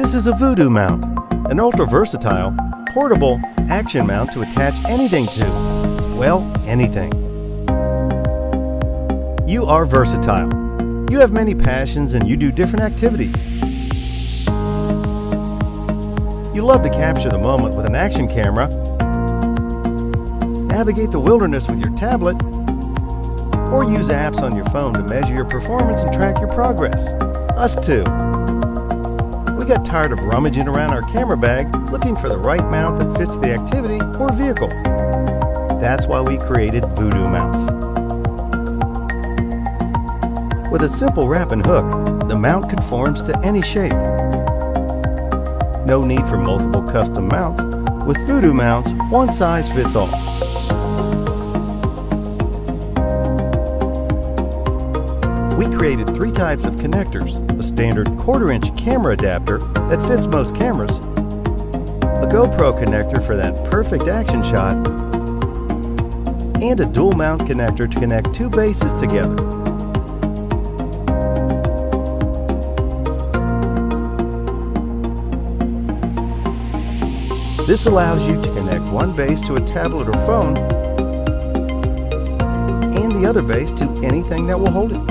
This is a Voodoo mount, an ultra-versatile, portable action mount to attach anything to. Well, anything. You are versatile. You have many passions and you do different activities. You love to capture the moment with an action camera, navigate the wilderness with your tablet, or use apps on your phone to measure your performance and track your progress. Us too. We got tired of rummaging around our camera bag looking for the right mount that fits the activity or vehicle. That's why we created Voodoo Mounts. With a simple wrap and hook, the mount conforms to any shape. No need for multiple custom mounts. With Voodoo Mounts, one size fits all. We created 3 types of connectors: a standard 1/4-inch camera adapter that fits most cameras, a GoPro connector for that perfect action shot, and a dual mount connector to connect 2 bases together. This allows you to connect one base to a tablet or phone and the other base to anything that will hold it.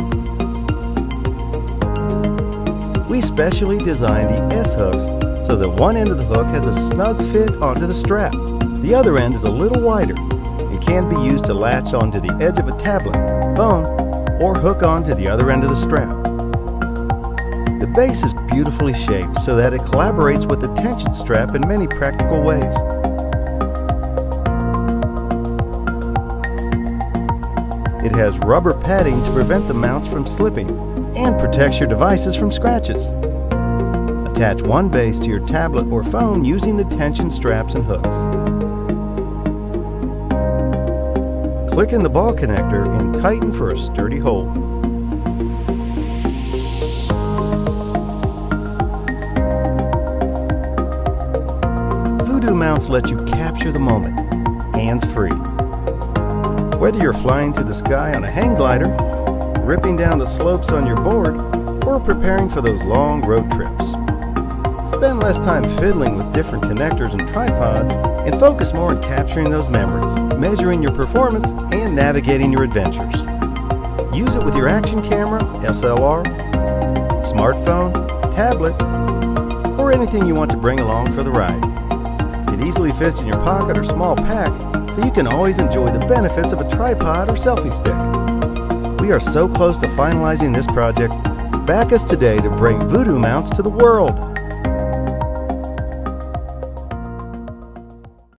We specially designed the S-hooks so that one end of the hook has a snug fit onto the strap. The other end is a little wider and can be used to latch onto the edge of a tablet, phone, or hook onto the other end of the strap. The base is beautifully shaped so that it collaborates with the tension strap in many practical ways. It has rubber padding to prevent the mounts from slipping and protects your devices from scratches. Attach one base to your tablet or phone using the tension straps and hooks. Click in the ball connector and tighten for a sturdy hold. Voodoo Mounts let you capture the moment, hands-free. Whether you're flying through the sky on a hang glider, ripping down the slopes on your board, or preparing for those long road trips. Spend less time fiddling with different connectors and tripods and focus more on capturing those memories, measuring your performance, and navigating your adventures. Use it with your action camera, SLR, smartphone, tablet, or anything you want to bring along for the ride. It easily fits in your pocket or small pack, so you can always enjoy the benefits of a tripod or selfie stick. We are so close to finalizing this project. Back us today to bring Voodoo Mounts to the world.